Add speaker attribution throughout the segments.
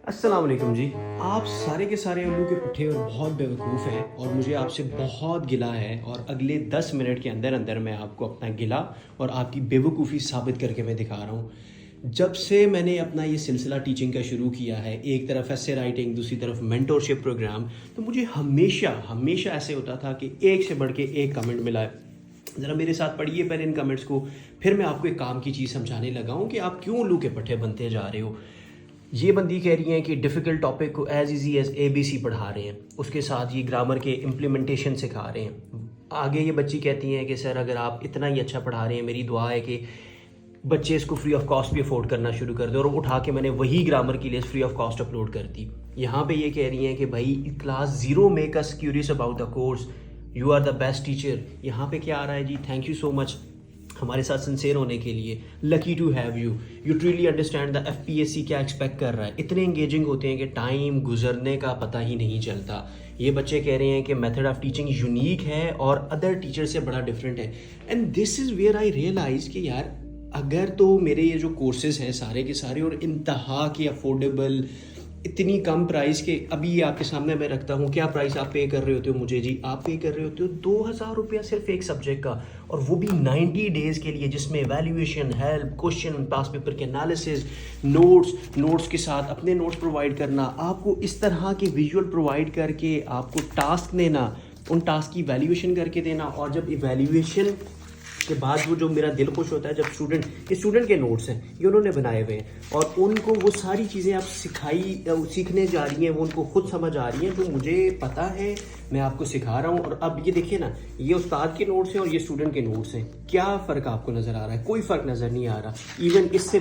Speaker 1: अस्सलाम वालेकुम जी। आप सारे के सारे उल्लू के पट्टे और बहुत बेवकूफ़ हैं और मुझे आपसे बहुत गिला है और अगले 10 मिनट के अंदर अंदर मैं आपको अपना गिला और आपकी बेवकूफ़ी साबित करके मैं दिखा रहा हूँ। जब से मैंने अपना ये सिलसिला टीचिंग का शुरू किया है, एक तरफ ऐसे राइटिंग, दूसरी तरफ मेंटोरशिप प्रोग्राम, तो मुझे हमेशा हमेशा ऐसे होता था कि एक से बढ़ के एक कमेंट मिला है। ज़रा मेरे साथ पढ़िए पहले इन कमेंट्स को, फिर मैं आपको एक काम की चीज़ समझाने लगा हूँ कि आप क्यों उल्लू के पट्टे बनते जा रहे हो। ये बंदी कह रही हैं कि डिफ़िकल्ट टॉपिक को एज इजी एज ABC पढ़ा रहे हैं, उसके साथ ये ग्रामर के इम्प्लीमेंटेशन सिखा रहे हैं। आगे ये बच्ची कहती हैं कि सर अगर आप इतना ही अच्छा पढ़ा रहे हैं, मेरी दुआ है कि बच्चे इसको फ्री ऑफ कॉस्ट भी अफोर्ड करना शुरू कर दे। और उठा के मैंने वही ग्रामर की list free of cost upload कर दी। यहाँ पे ये कह रही हैं कि भाई class 0 make us curious about the course, you are the best teacher. यहाँ पे क्या आ रहा है जी, थैंक यू सो मच हमारे साथ सिंसेयर होने के लिए, lucky to have you, you truly understand the FPSC क्या एक्सपेक्ट कर रहा है। इतने एंगेजिंग होते हैं कि टाइम गुजरने का पता ही नहीं चलता। ये बच्चे कह रहे हैं कि मेथड ऑफ टीचिंग यूनिक है और अदर टीचर से बड़ा डिफरेंट है। And this is where I realise कि यार अगर तो मेरे ये जो कोर्सेज हैं सारे के सारे और इंतहा के अफोर्डेबल, इतनी कम प्राइस के, अभी ये आपके सामने मैं रखता हूँ, क्या प्राइस आप पे कर रहे होते हो मुझे जी? आप पे कर रहे होते हो 2000 रुपया सिर्फ एक सब्जेक्ट का, और वो भी 90 डेज़ के लिए, जिसमें एवेल्यूएशन, हेल्प, क्वेश्चन, पास पेपर के एनालिसिस, नोट्स के साथ अपने नोट्स प्रोवाइड करना, आपको इस तरह के विजुअल प्रोवाइड करके आपको टास्क देना, उन टास्क की वैल्यूएशन करके देना। और जब इवैल्यूएशन के बाद वो जो मेरा दिल खुश होता है जब स्टूडेंट के नोट्स हैं ये उन्होंने बनाए हुए हैं और उनको वो सारी चीज़ें आप सीखने जा रही हैं, वो उनको खुद समझ आ रही हैं, जो मुझे पता है मैं आपको सिखा रहा हूँ। और अब ये देखिए ना, ये उस्ताद के नोट्स हैं और ये स्टूडेंट के नोट्स हैं, क्या फ़र्क आपको नज़र आ रहा है? कोई फ़र्क नज़र नहीं आ रहा। इवन इससे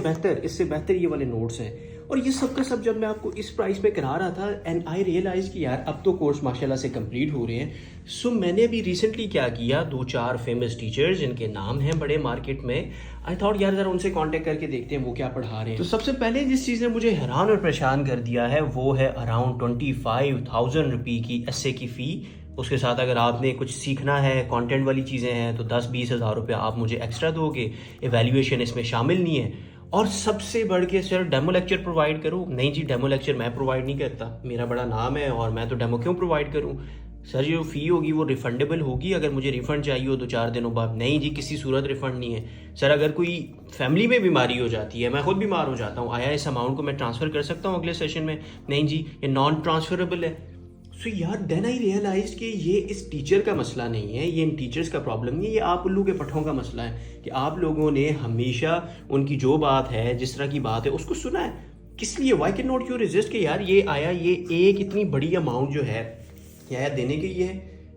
Speaker 1: बेहतर ये वाले नोट्स हैं। और ये सब का सब जब मैं आपको इस प्राइस पे करा रहा था, एंड आई रियलाइज कि यार अब तो कोर्स माशाल्लाह से कंप्लीट हो रहे हैं। सो मैंने अभी रिसेंटली क्या किया, 2-4 फेमस टीचर्स जिनके नाम हैं बड़े मार्केट में, आई थॉट यार ज़रा उनसे कांटेक्ट करके देखते हैं वो क्या पढ़ा रहे हैं। तो सबसे पहले जिस चीज़ ने मुझे हैरान और परेशान कर दिया है वो है अराउंड 25,000 रुपये की एसए की फ़ी। उसके साथ अगर आपने कुछ सीखना है, कंटेंट वाली चीज़ें हैं, तो 10-20 हज़ार रुपये आप मुझे एक्स्ट्रा दोगे। एवेल्यूएशन इसमें शामिल नहीं है। और सबसे बढ़ के सर डेमो लेक्चर प्रोवाइड करूँ? नहीं जी, डेमो लेक्चर मैं प्रोवाइड नहीं करता, मेरा बड़ा नाम है और मैं तो डेमो क्यों प्रोवाइड करूँ? सर जो फ़ी होगी वो रिफंडेबल होगी, अगर मुझे रिफ़ंड चाहिए हो 2-4 दिनों बाद। नहीं जी, किसी सूरत रिफ़ंड नहीं है। सर अगर कोई फैमिली में बीमारी हो जाती है, मैं खुद बीमार हो जाता हूँ, आया इस अमाउंट को मैं ट्रांसफ़र कर सकता हूँ अगले सेशन में? नहीं जी, ये नॉन ट्रांसफरेबल है। सो यार देन आई रियलाइज कि ये इस टीचर का मसला नहीं है, ये इन टीचर्स का प्रॉब्लम नहीं है, ये आप उल्लू के पट्टों का मसला है कि आप लोगों ने हमेशा उनकी जो बात है, जिस तरह की बात है, उसको सुना है। किस लिए? Why can not you resist कि यार ये आया, ये एक इतनी बड़ी अमाउंट जो है क्या देने के लिए है?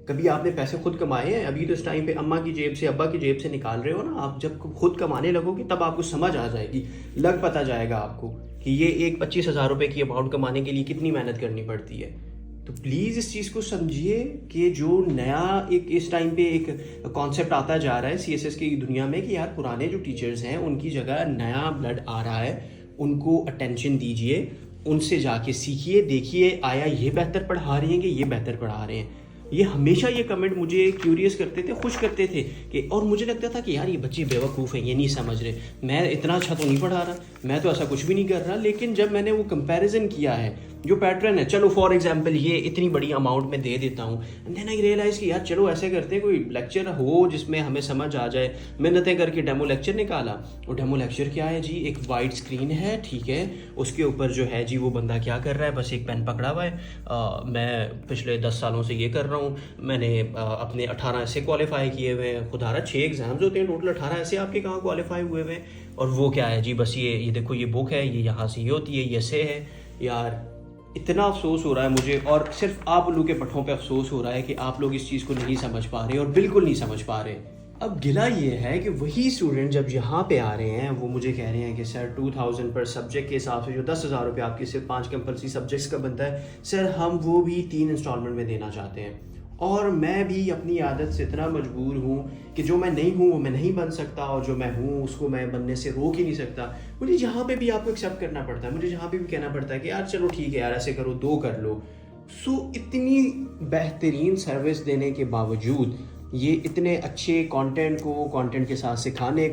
Speaker 1: कभी आपने पैसे खुद कमाए हैं? अभी तो इस टाइम पे अम्मा की जेब से, अब्बा की जेब से निकाल रहे हो ना। आप जब खुद कमाने लगोगे तब आपको समझ आ जाएगी, लग पता जाएगा आपको कि ये एक 25,000 रुपये की अमाउंट कमाने के लिए कितनी मेहनत करनी पड़ती है। तो प्लीज़ इस चीज़ को समझिए कि जो नया एक इस टाइम पे एक कॉन्सेप्ट आता जा रहा है CSS की दुनिया में कि यार पुराने जो टीचर्स हैं उनकी जगह नया ब्लड आ रहा है, उनको अटेंशन दीजिए, उनसे जाके सीखिए, देखिए आया ये बेहतर पढ़ा रहे हैं कि ये बेहतर पढ़ा रहे हैं। ये हमेशा ये कमेंट मुझे क्यूरियस करते थे, खुश करते थे कि, और मुझे लगता था कि यार ये बच्चे बेवकूफ़ हैं, ये नहीं समझ रहे, मैं इतना अच्छा तो नहीं पढ़ा रहा, मैं तो ऐसा कुछ भी नहीं कर रहा। लेकिन जब मैंने वो कंपैरिजन किया है, जो पैटर्न है, चलो फॉर एग्जांपल ये इतनी बड़ी अमाउंट में दे देता हूँ, एंड देन आई रियलाइज़ कि यार चलो ऐसे करते हैं, कोई लेक्चर हो जिसमें हमें समझ आ जाए। मेहनतें करके डेमो लेक्चर निकाला। और डेमो लेक्चर क्या है जी, एक वाइट स्क्रीन है, ठीक है, उसके ऊपर जो है जी वो बंदा क्या कर रहा है, बस एक पेन पकड़ा हुआ है। मैं पिछले 10 सालों से ये कर रहा हूँ, मैंने अपने 18 ऐसे क्वालिफाई किए हुए हैं। खुदारा 6 एग्जाम्स होते हैं टोटल, 18 ऐसे आपके कहाँ क्वालिफाई हुए हुए हैं? और वो क्या है जी, बस ये देखो ये बुक है, ये यहाँ से ये होती है, ये से है। यार इतना अफसोस हो रहा है मुझे, और सिर्फ आप उल्लू के पट्टों पे अफसोस हो रहा है कि आप लोग इस चीज़ को नहीं समझ पा रहे और बिल्कुल नहीं समझ पा रहे। अब गिला ये है कि वही स्टूडेंट जब यहाँ पे आ रहे हैं वो मुझे कह रहे हैं कि सर 2000 पर सब्जेक्ट के हिसाब से जो 10,000 रुपये आपके सिर्फ 5 कंपल्सरी सब्जेक्ट्स का बनता है, सर हम वो भी 3 इंस्टॉलमेंट में देना चाहते हैं। और मैं भी अपनी आदत से इतना मजबूर हूँ कि जो मैं नहीं हूँ वो मैं नहीं बन सकता, और जो मैं हूँ उसको मैं बनने से रोक ही नहीं सकता। मुझे जहाँ पे भी आपको एक्सेप्ट करना पड़ता है, मुझे जहाँ पे भी कहना पड़ता है कि यार चलो ठीक है यार ऐसे करो, 2 कर लो। सो इतनी बेहतरीन सर्विस देने के बावजूद ये इतने अच्छे कंटेंट को कंटेंट के साथ सिखाने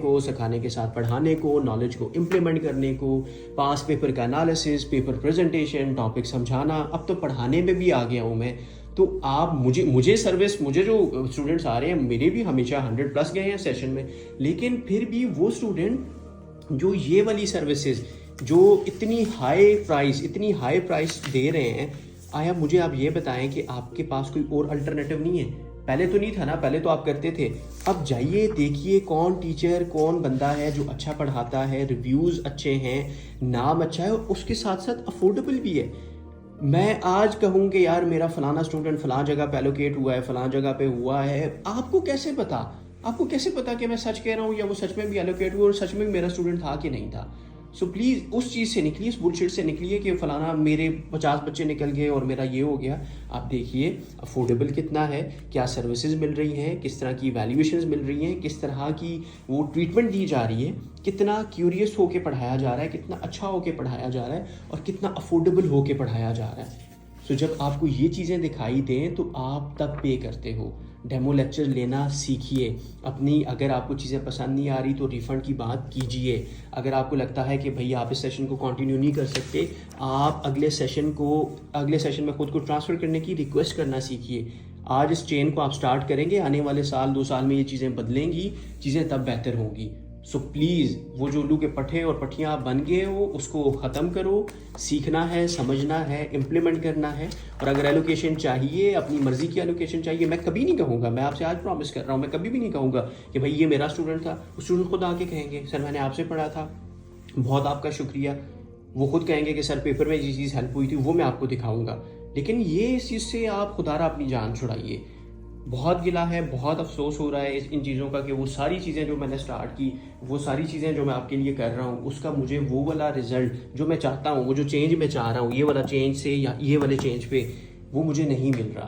Speaker 1: के साथ पढ़ाने को, नॉलेज को इम्प्लीमेंट करने को, पास पेपर का एनालिसिस, पेपर प्रेजेंटेशन, टॉपिक समझाना, अब तो पढ़ाने में भी आ गया हूँ मैं। तो आप मुझे सर्विस, मुझे जो स्टूडेंट्स आ रहे हैं मेरे भी हमेशा 100+ गए हैं सेशन में, लेकिन फिर भी वो स्टूडेंट जो ये वाली सर्विसेज जो इतनी हाई प्राइस दे रहे हैं, आया मुझे आप ये बताएं कि आपके पास कोई और अल्टरनेटिव नहीं है? पहले तो नहीं था ना, पहले तो आप करते थे। अब जाइए देखिए कौन टीचर, कौन बंदा है जो अच्छा पढ़ाता है, रिव्यूज़ अच्छे हैं, नाम अच्छा है और उसके साथ साथ अफोर्डेबल भी है। मैं आज कहूँ कि यार मेरा फलाना स्टूडेंट फलां जगह पे एलोकेट हुआ है, फलां जगह पे हुआ है, आपको कैसे पता कि मैं सच कह रहा हूँ या वो सच में भी एलोकेट हुआ और सच में भी मेरा स्टूडेंट था कि नहीं था? सो प्लीज़ उस चीज़ से निकलिए, इस बुलशिट से निकलिए कि फलाना मेरे 50 बच्चे निकल गए और मेरा ये हो गया। आप देखिए अफोर्डेबल कितना है, क्या सर्विसेज मिल रही हैं, किस तरह की वैल्यूएशंस मिल रही हैं, किस तरह की वो ट्रीटमेंट दी जा रही है, कितना क्यूरियस होके पढ़ाया जा रहा है, कितना अच्छा होके पढ़ाया जा रहा है और कितना अफोर्डेबल होके पढ़ाया जा रहा है। सो जब आपको ये चीज़ें दिखाई दें तो आप तब पे करते हो। डेमो लेक्चर लेना सीखिए अपनी। अगर आपको चीज़ें पसंद नहीं आ रही तो रिफ़ंड की बात कीजिए। अगर आपको लगता है कि भैया आप इस सेशन को कंटिन्यू नहीं कर सकते, आप अगले सेशन में ख़ुद को ट्रांसफ़र करने की रिक्वेस्ट करना सीखिए। आज इस चेन को आप स्टार्ट करेंगे, आने वाले साल 2 साल में ये चीज़ें बदलेंगी, चीज़ें तब बेहतर होंगी। सो प्लीज़ वो जो उल्लू के पट्टे और पट्टियाँ बन गए हो उसको ख़त्म करो। सीखना है, समझना है, इम्प्लीमेंट करना है। और अगर एलोकेशन चाहिए, अपनी मर्ज़ी की एलोकेशन चाहिए, मैं कभी नहीं कहूँगा, मैं आपसे आज प्रॉमिस कर रहा हूँ, मैं कभी भी नहीं कहूँगा कि भाई ये मेरा स्टूडेंट था। वो स्टूडेंट खुद आके कहेंगे सर मैंने आपसे पढ़ा था, बहुत आपका शुक्रिया। वो खुद कहेंगे कि सर पेपर में जी चीज़ हेल्प हुई थी वो मैं आपको दिखाऊँगा। लेकिन ये इस चीज़ से आप खुदारा अपनी जान छुड़ाइए। बहुत गिला है, बहुत अफसोस हो रहा है इन चीज़ों का कि वो सारी चीज़ें जो मैंने स्टार्ट की, वो सारी चीज़ें जो मैं आपके लिए कर रहा हूँ, उसका मुझे वो वाला रिज़ल्ट जो मैं चाहता हूँ, वो जो चेंज मैं चाह रहा हूँ, ये वाला चेंज से या ये वाले चेंज पे, वो मुझे नहीं मिल रहा।